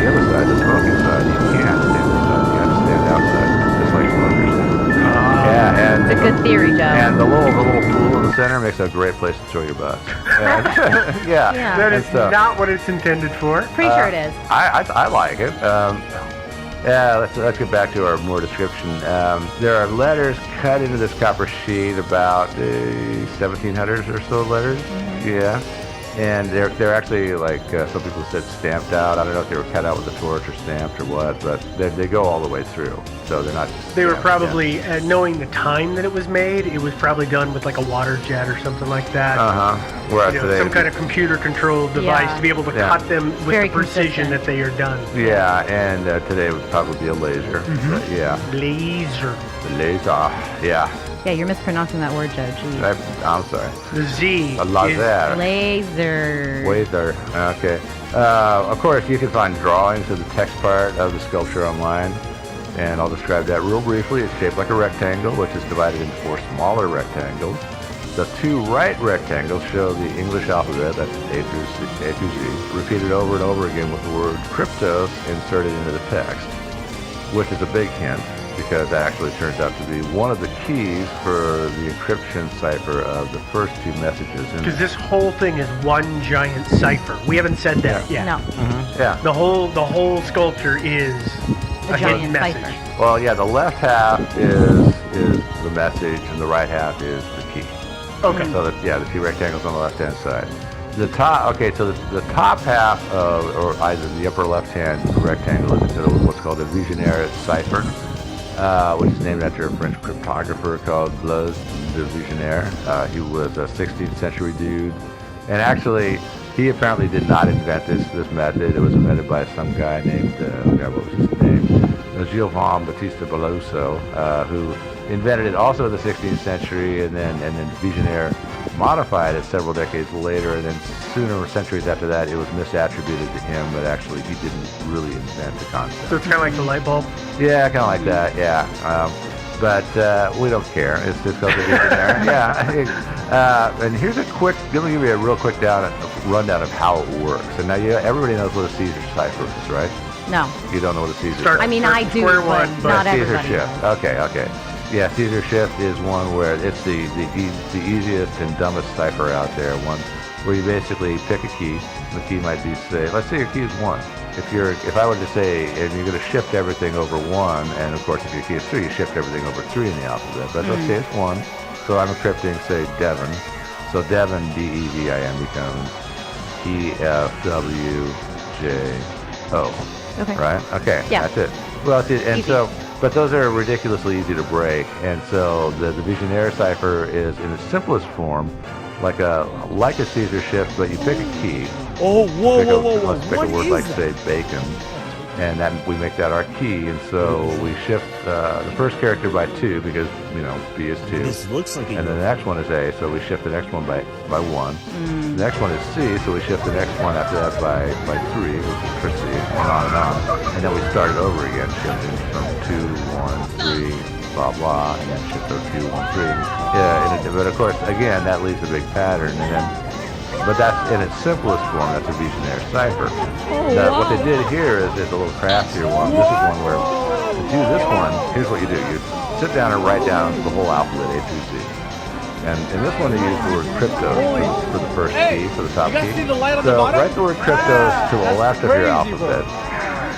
the other side, the smoking side, you can't stand inside. You have to stand outside, just like smokers do. Yeah, and It's a good theory, Joe. and the little pool in the center makes a great place to throw your butts. And, yeah. Yeah. That and is so, not what it's intended for. Pretty sure it is. I like it. Yeah, let's get back to our more description. There are letters cut into this copper sheet, about 1,700 or so letters. Mm-hmm. Yeah, and they're actually, like some people said, stamped out. I don't know if they were cut out with a torch or stamped or what, but they go all the way through. So they're not. They were stamped, probably, knowing the time that it was made, it was probably done with like a water jet or something like that. Whereas You know, today, some kind of computer-controlled device Yeah. to be able to Yeah. cut them with Very the precision consistent. that they are done. yeah, and today it would probably be a laser. But yeah, Laser. laser. Yeah, Yeah, you're mispronouncing that word, Joe. Geez. I'm sorry. The Z A is laser. Laser. Laser. Okay. Of course, you can find drawings of the text part of the sculpture online, and I'll describe that real briefly. It's shaped like a rectangle, which is divided into 4 smaller rectangles. The 2 right rectangles show the English alphabet, that's A through Z, repeated over and over again with the word Kryptos inserted into the text, which is a big hint, because that actually turns out to be one of the keys for the encryption cipher of the first 2 messages. in because there. this whole thing is one giant cipher. We haven't said that yet. No, Yeah. The whole sculpture is a a hidden giant message. cipher. Well, yeah, the left half is the message, and the right half is the key. Okay. So, the 2 rectangles on the left-hand side. The top, okay, so the top half of, or either the upper left-hand rectangle is considered what's called a Vigenère cipher, which is named after a French cryptographer called Blaise de Vigenère. He was a 16th century dude, and actually, he apparently did not invent this method. It was invented by some guy named, what was his name? It was Giovan Battista Balloso, who invented it also in the 16th century, and then Vigenère modified it several decades later, and then sooner, centuries after that, it was misattributed to him, but actually he didn't really invent the concept. So it's kind of like the light bulb. Yeah, kind of like that, yeah. But we don't care. It's just called the Vigenère. Yeah. And here's let me give you a real quick rundown of how it works. And now everybody knows what a Caesar cipher is, right? No. You don't know what a Caesar Start- cipher I mean, Start I from do, square but one, but not Caesar everybody shift. does. Okay. Yeah, Caesar shift is one where it's the easiest and dumbest cipher out there. One where you basically pick a key. The key might be, let's say your key is 1. If I were to say, and you're going to shift everything over 1, and of course if your key is 3, you shift everything over 3 in the alphabet. But let's say it's 1. So I'm encrypting, say, Devin. So Devin, D-E-V-I-N, becomes E-F-W-J-O. Okay. Right? Okay. Yeah. That's it. Well, see, and Easy. so, but those are ridiculously easy to break, and so the Vigenère cipher is in its simplest form, like a Caesar shift, but you pick a key. Oh, Let's pick a word like, say, bacon, and then we make that our key, and so we shift the first character by 2 because B is 2. This looks like a And then the next one is A, so we shift the next one by 1. The next one is C, so we shift the next one after that by 3, which is for C, and on. And then we start it over again, shifting from 2, 1, 3, blah, blah, and then shift to 2, 1, 3. Yeah, but of course, again, that leaves a big pattern, but that's in its simplest form, that's a Vigenère cipher. Now, what they did here is a little craftier one. This is one where, to do this one, here's what you do. You sit down and write down the whole alphabet, A through Z. And in this one, they use the word cryptos for the first key, for the top key. So write the word cryptos to the left of your alphabet.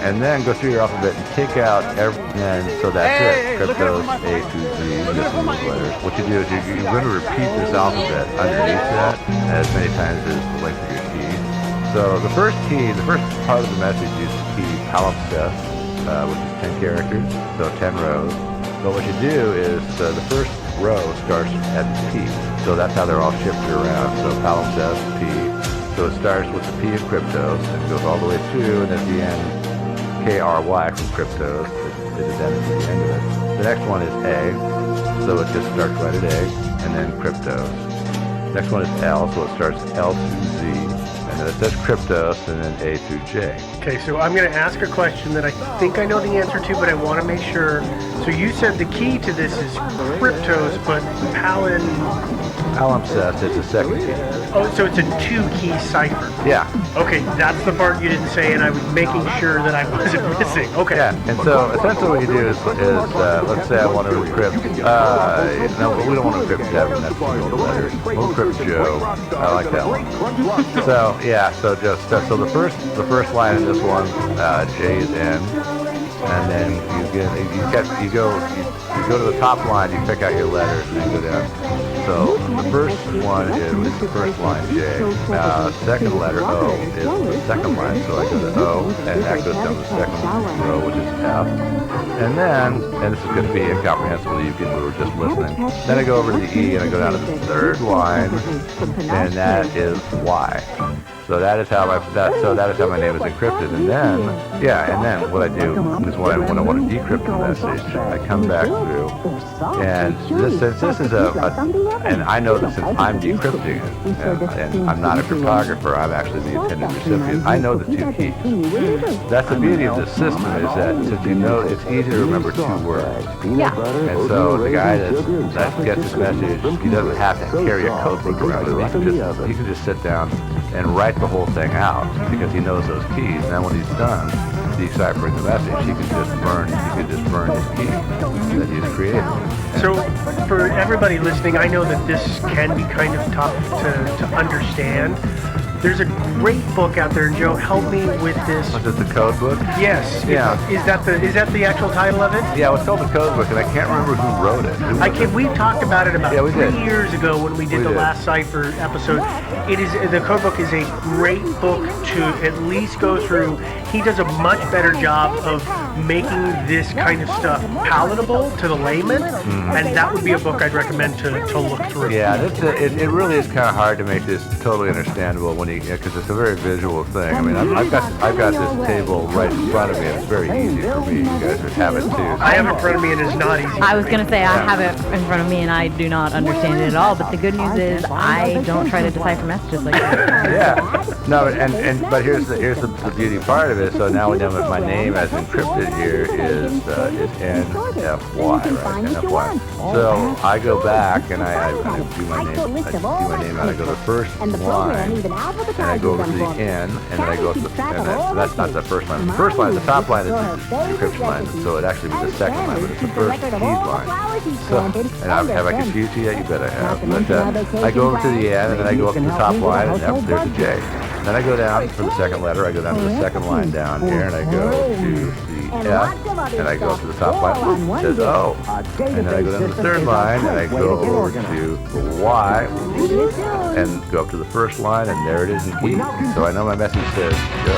And then go through your alphabet and take out so that's it. Cryptos, A through Z, just these letters. What you do is you're going to repeat this alphabet underneath that as many times as the length of your key. So the first part of the message is the key palimpsest, which is 10 characters, so 10 rows. But what you do is the first row starts at P, so that's how they're all shifted around. So palimpsest, P. So it starts with the P in Kryptos and goes all the way through, and at the end, K-R-Y from Kryptos, it is added to the end of it. The next one is A, so it just starts right at A, and then Kryptos. Next one is L, so it starts L through Z, and then it says Kryptos, and then A through J. Okay, so I'm going to ask a question that I think I know the answer to, but I want to make sure. So you said the key to this is Kryptos, but palimpsest, it's a second key. Oh, so it's a 2-key cipher. Yeah. Okay, that's the part you didn't say, and I was making sure that I wasn't missing. Okay. Yeah, and so essentially what you do is let's say I want to encrypt, no, we don't want to encrypt Devin, that's the old letters. We'll encrypt Joe. I like that one. So yeah, so the first line in this one, J is N, and then you go to the top line, you pick out your letters, and then go down. So the first one is the first line, J. Second letter, O, is the second line. So I go to O, and that goes down to the second row, which is F. And this is going to be incomprehensible to you people who are just listening. Then I go over to the E, and I go down to the third line, and that is Y. So that is how my name is encrypted. And then what I do is when I want to decrypt the message, I come back through, and and I know that since I'm decrypting it, and I'm not a cryptographer, I'm actually the intended recipient, I know the 2 keys. That's the beauty of this system, is that since you know, it's easy to remember 2 words. Yeah. And so the guy that gets this message, he doesn't have to carry a code book around with him. He can just sit down and write the whole thing out because he knows those keys. And then when he's done deciphering the message, he can just burn his key that he's created. So for everybody listening, I know that this can be kind of tough to understand. There's a great book out there, and Joe, help me with this. Was it the code book? Yes. Yeah. Is that the actual title of it? Yeah, it was called the code book, and I can't remember who wrote it. We talked about it about 3 did. years ago when we did the last Cypher episode. The code book is a great book to at least go through. He does a much better job of making this kind of stuff palatable to the layman, and that would be a book I'd recommend to look through. Yeah, it really is kind of hard to make this totally understandable because it's a very visual thing. I mean, I've got this table right in front of me, and it's very easy for me. You guys would have it too. I have it in front of me, and it's not easy. I was going to say, I have it in front of me, and I do not understand it at all. But the good news is, I don't try to decipher messages like that. Yeah. No, but here's the beauty part of it. So now my name as encrypted here is NFY, right? NFY. So I go back and I do my name. I do my name, and I go to the first line, and I go over to the N, and then I go up to so that's not the first line. The first line, the top line is the encryption line, so it actually be the second line, but it's the first keyed line. So, and have I confused you yet? You bet I have. But I go over to the N, and then I go up to the top line, and there's a J. Then I go down for the second letter. I go down to the second line down here, and I go to the F, and I go up to the top line. It says O. And then I go down to the third line, and I go over to the Y, and go up to the first line, and there it is in key. So I know my message says go.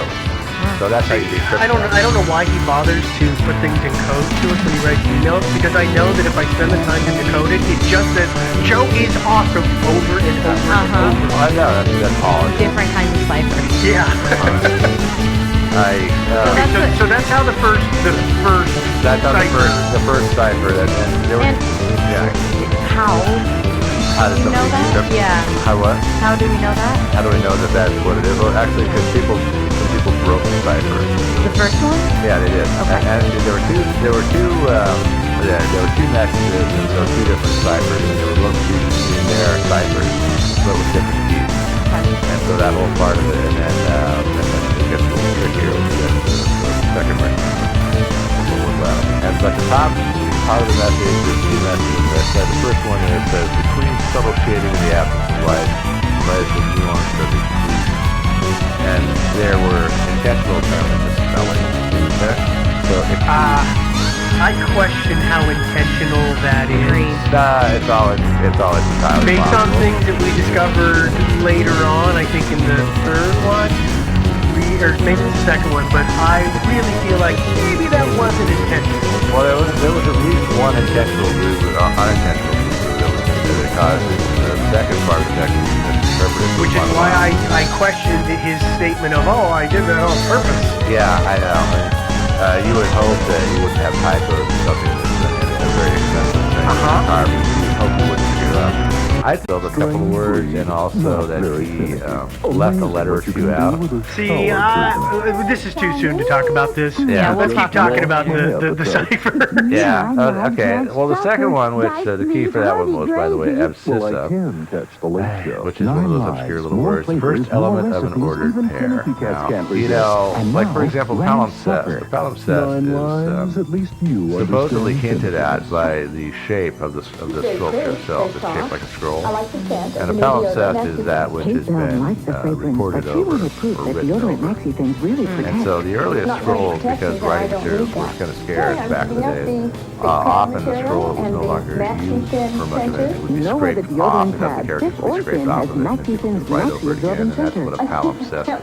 So that's how you decrypt. I don't know why he bothers to put things in code to us when he writes emails, because I know that if I spend the time to decode it, it just says Joe is awesome over and over and over. I know, that's all. Different kinds of ciphers. Yeah. So that's how the first That's how the first cipher. How does somebody decrypt? Yeah. How what? How do we know that? How do we know that that's what it is? Well, actually, because some people broke the cipher. The first one? Yeah, they did. Okay. And there were two messages, and so 2 different ciphers, and they were both using their ciphers, but with different keys. And so that whole part of it, and then it gets a little trickier with the second one. And but the top of the message is 2 messages. The first one is says between subtle shading in the absence of light, lies the nuance of the conclusion. And there were intentional terms in the spelling. Okay? So I question how intentional that is. it's all entirely Based on possible. things that we discovered later on, I think in the third one, or maybe the second one, but I really feel like maybe that wasn't intentional. Well, there was at least one intentional move, unintentional move that caused the second part of the text to be misinterpreted. Which is why I questioned his statement of, oh, I did that on purpose. Yeah, I know. You would hope that you wouldn't have typos or something that's a very expensive thing. You would hope you wouldn't screw up. I spelled a couple of words, and also that he left a letter or two out. See, this is too soon to talk about this. Yeah, we'll Let's talk keep talking about the cipher. Yeah. Okay. Well, the second one, which the key for that one was, by the way, abscissa, which is one of those obscure little words. The first element of an ordered pair. Now, you know, like for example, palimpsest. The palimpsest is supposedly hinted at by the shape of the sculpture itself. It's shaped like a scroll. And a palimpsest is that which has been recorded over or written over. And so the earliest scrolls, because writing materials were kind of scarce back in the day, often the scroll was no longer used for much of it. It would be scraped off, and the characters would be scraped off of it, and people could write over it again, and that's what a palimpsest is.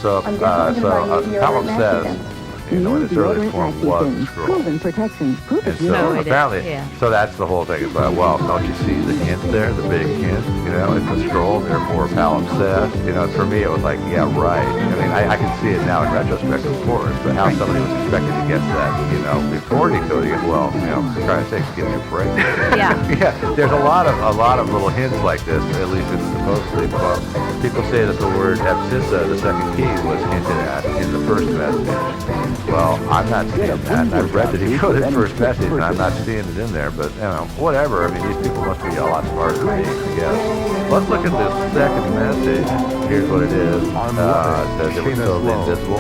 So palimpsest, you know, in its earliest form was a scroll. And so apparently, so that's the whole thing. It's like, well, don't you see the hint there, the big hint? You know, it's a scroll, therefore palimpsest. You know, for me, it was like, yeah, right. I mean, I can see it now in retrospect, of course, but how somebody was expected to guess that, you know, before decoding it, well, you know, for Christ's sake, give me a break. Yeah. Yeah, there's a lot of little hints like this, at least it's supposedly. Well, people say that the word abscissa, the second key, was hinted at in the first message. Well, I'm not seeing that. I've read the decoded first message, and I'm not seeing it in there, but, you know, whatever. I mean, these people must be a lot smarter than me, I guess. Let's look at this second message. Here's what it is. It says it was totally invisible.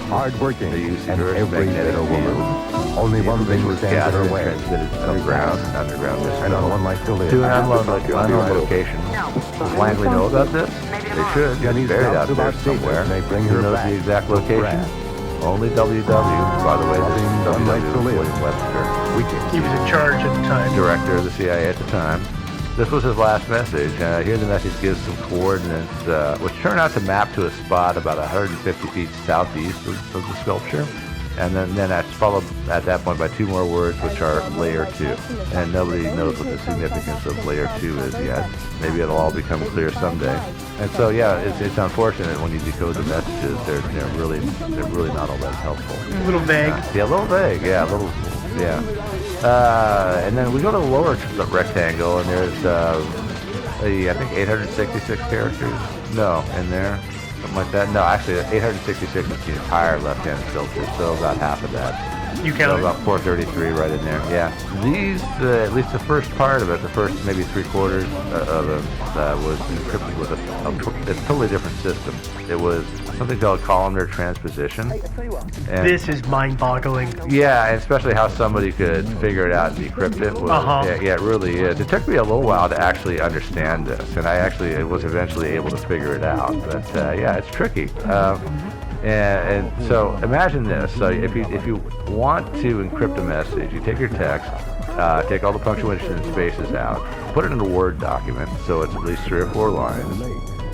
Hard-working, They used and Earth's every magnetic little field. woman. Only one thing was stands in gathered her and way. transmitted underground And on one life to live. to an unknown location. Does Langley know about this? They should. He's buried out there somewhere. Who knows the exact location? Only WW, by the way, this is WW William Webster, He was in charge at the time. director of the CIA at the time. This was his last message. Here the message gives some coordinates, which turn out to map to a spot about 150 feet southeast of the sculpture. And then that's followed at that point by two more words, which are layer 2. And nobody knows what the significance of layer 2 is yet. Maybe it'll all become clear someday. And so, yeah, it's unfortunate when you decode the messages. They're really not all that helpful. A little vague. Yeah, a little vague. Yeah, a little. Yeah. And then we go to the lower rectangle, and there's I think 866 characters. No, in there. Something like that. No, actually, 866 is the entire left-hand filter, so about half of that. You So counted. about 433 right in there. Yeah. These, at least the first part of it, the first maybe 3/4 of it, was encrypted with a totally different system. It was something called columnar transposition. And This is mind-boggling. yeah, and especially how somebody could figure it out and decrypt it. Yeah, it really is. It took me a little while to actually understand this, and I actually was eventually able to figure it out. But yeah, it's tricky. And so imagine this. So if you want to encrypt a message, you take your text, take all the punctuation and spaces out, put it in a Word document, so it's at least 3 or 4 lines,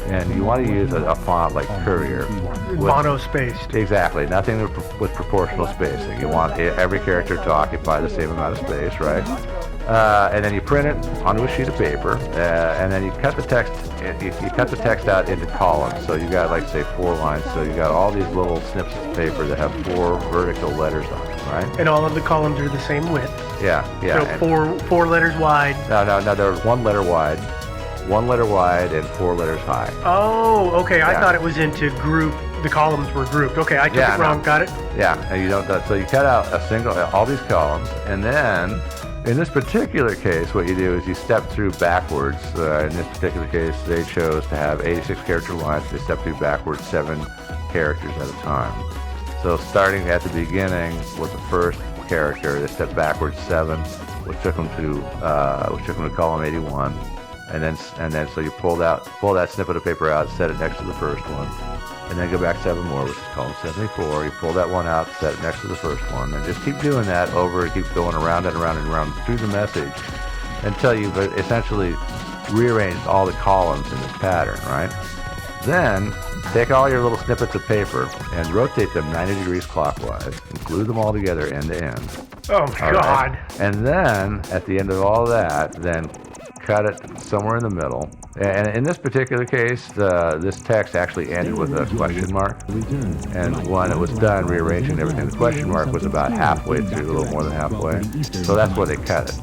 and you want to use a font like Courier. Mono-spaced. Exactly. Nothing with proportional spacing. You want every character to occupy the same amount of space, right? And then you print it onto a sheet of paper, and then you cut the text. You cut the text out into columns. So you got, like, say, 4 lines. So you got all these little snips of paper that have 4 vertical letters on them, right? And all of the columns are the same width. Yeah. So four letters wide. No. They're 1 letter wide, 1 letter wide, and 4 letters high. Oh, okay. I Yeah. thought it was into group. The columns were grouped. Okay, I took Yeah, it wrong. no. Got it? Yeah, and you don't. So you cut out all these columns, and then in this particular case, what you do is you step through backwards. In this particular case, they chose to have 86 character lines. They step through backwards 7 characters at a time. So starting at the beginning with the first character, they step backwards 7, which took them to column 81, and then so you pull that snippet of paper out, set it next to the first one. And then go back 7 more, which is column 74. You pull that one out, set it next to the first one, and just keep doing that over. Keep going around and around and around through the message until you've essentially rearranged all the columns in this pattern, right? Then take all your little snippets of paper and rotate them 90 degrees clockwise and glue them all together end to end. Oh, All God. right? And then at the end of all that, then cut it somewhere in the middle. And in this particular case, this text actually ended with a question mark. And when it was done rearranging everything, the question mark was about halfway through, a little more than halfway. So that's where they cut it.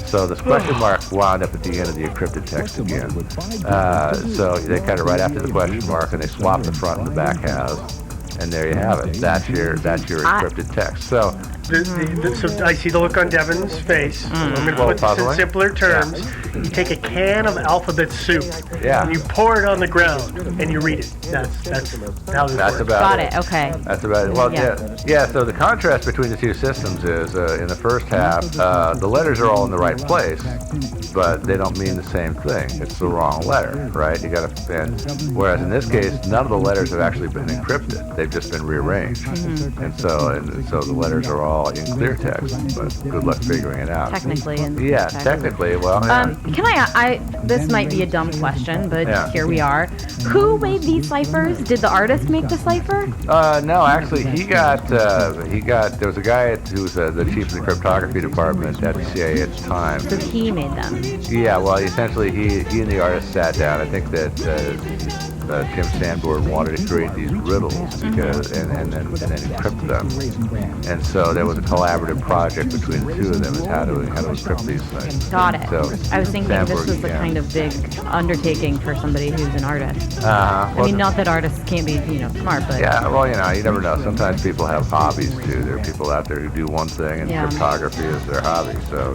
So this question mark wound up at the end of the encrypted text again. So they cut it right after the question mark, and they swap the front and the back halves, and there you have it. That's your encrypted text. So So I see the look on Devin's face. I'm going to put this in simpler terms. You take a can of alphabet soup, and you pour it on the ground, and you read it. That's how this works. Got it. Okay. That's about it. Well, yeah. So the contrast between the two systems is in the first half, the letters are all in the right place, but they don't mean the same thing. It's the wrong letter, right? You got to. Whereas in this case, none of the letters have actually been encrypted. They've just been rearranged, and so the letters are all in clear text. But good luck figuring it out. Technically. Technically. Well. Can I? This might be a dumb question, but here we are. Who made these ciphers? Did the artist make the cipher? No, actually, he got. There was a guy who was the chief of the cryptography department at the CIA at the time. So he made them. Yeah, well, essentially, he and the artist sat down. I think that Jim Sanborn wanted to create these riddles because, and then encrypt them. And so there was a collaborative project between the two of them as how to encrypt these things. Got it. So I was thinking Sanborn, this was a kind of big undertaking for somebody who's an artist. I mean, not that artists can't be, smart, but yeah. Well, you never know. Sometimes people have hobbies too. There are people out there who do one thing, and cryptography is their hobby. So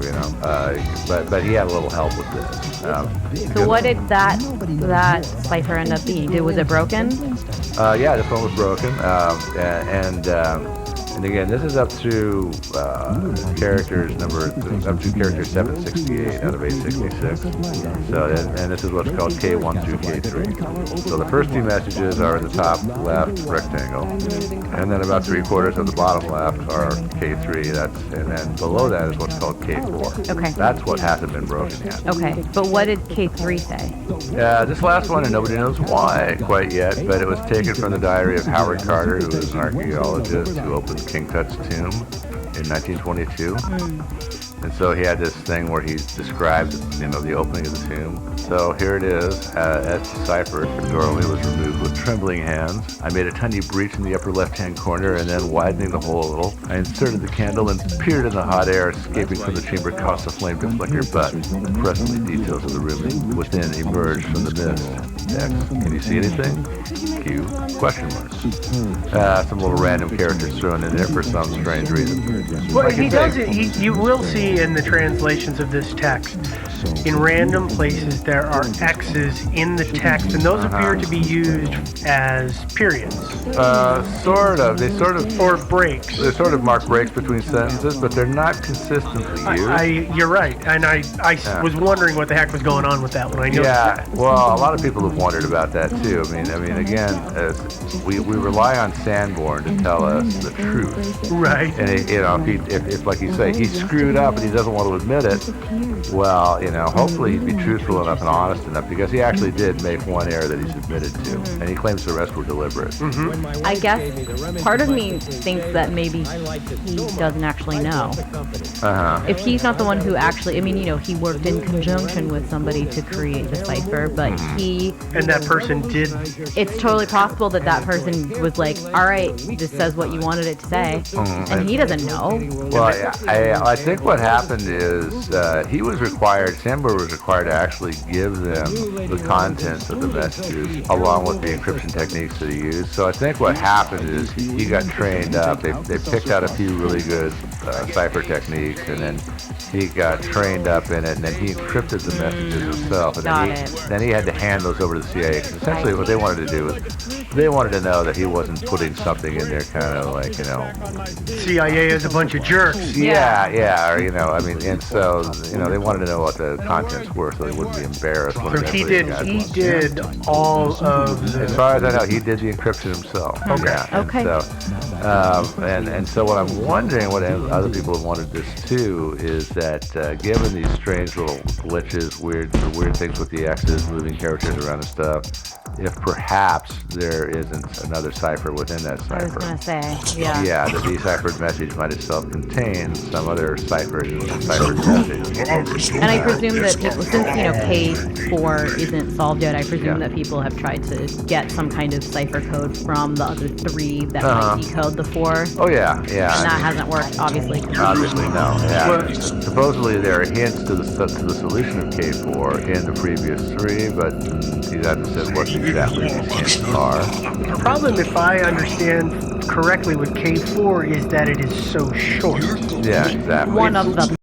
but he had a little help with this. So what did that cipher end up being? Was it broken? Yeah, this one was broken, and again, this is up to character 768 out of 866. So, and this is what's called K1 through K3. So the first two messages are in the top left rectangle, and then about 3/4 of the bottom left are K3. And then below that is what's called K4. Okay. That's what hasn't been broken yet. Okay, but what did K3 say? This last one, and nobody knows why quite yet, but it was taken from the diary of Howard Carter, who was an archaeologist who opened King Tut's tomb in 1922. And so he had this thing where he described, the opening of the tomb. So here it is, as deciphered. The doorway was removed with trembling hands. I made a tiny breach in the upper left-hand corner, and then widening the hole a little, I inserted the candle and peered in the hot air, escaping from the chamber, caused the flame to flicker. But presently, details of the room within emerged from the mist. X. Can you see anything? Q. Question marks. Some little random characters thrown in there for some strange reason. Well, you will see in the translations of this text, in random places there are X's in the text, and those appear to be used as periods. Sort of. They sort of... Or breaks. They sort of mark breaks between sentences, but they're not consistently used. You're right, and I was wondering what the heck was going on with that one. I know. Yeah, well, a lot of people have wondered about that too. I mean, again, we rely on Sanborn to tell us the truth. Right. And if like you say, he screwed up and he doesn't want to admit it, well, hopefully he'd be truthful enough and honest enough, because he actually did make one error that he's admitted to, and he claims the rest were deliberate. I guess part of me thinks that maybe he doesn't actually know. If he's not the one who actually, he worked in conjunction with somebody to create the cipher, but and that person did. It's totally possible that person was like, all right, this says what you wanted it to say, and he doesn't know. Well, I think what happened is Sanborn was required to actually give them the contents of the messages along with the encryption techniques that he used. So I think what happened is he got trained up. They picked out a few really good cipher techniques, and then he got trained up in it, and then he encrypted the messages himself. And then he had to hand those over to the CIA. Because essentially what they wanted to do was they wanted to know that he wasn't putting something in there kind of like, CIA is a bunch of jerks. Yeah, and so, they wanted to know what the contents were so they wouldn't be embarrassed. So he did all of the... As far as I know, he did the encryption himself. Okay. Yeah, and so what I'm wondering, what other people have wanted this too, is that given these strange little glitches, weird things with the X's, moving characters around and stuff, if perhaps there isn't another cipher within that cipher. I was going to say, yeah. Yeah, the deciphered message might itself contain some other ciphered message. And I presume that people, since, K4 isn't solved yet, I presume that people have tried to get some kind of cipher code from the other 3 that might decode the 4. Oh, yeah. And that hasn't worked, obviously. Obviously, no. Yeah. Supposedly, there are hints to the solution of K4 in the previous 3, but he hasn't said what exactly these hints are. The problem, if I understand correctly, with K4 is that it is so short. Yeah, exactly. One of them.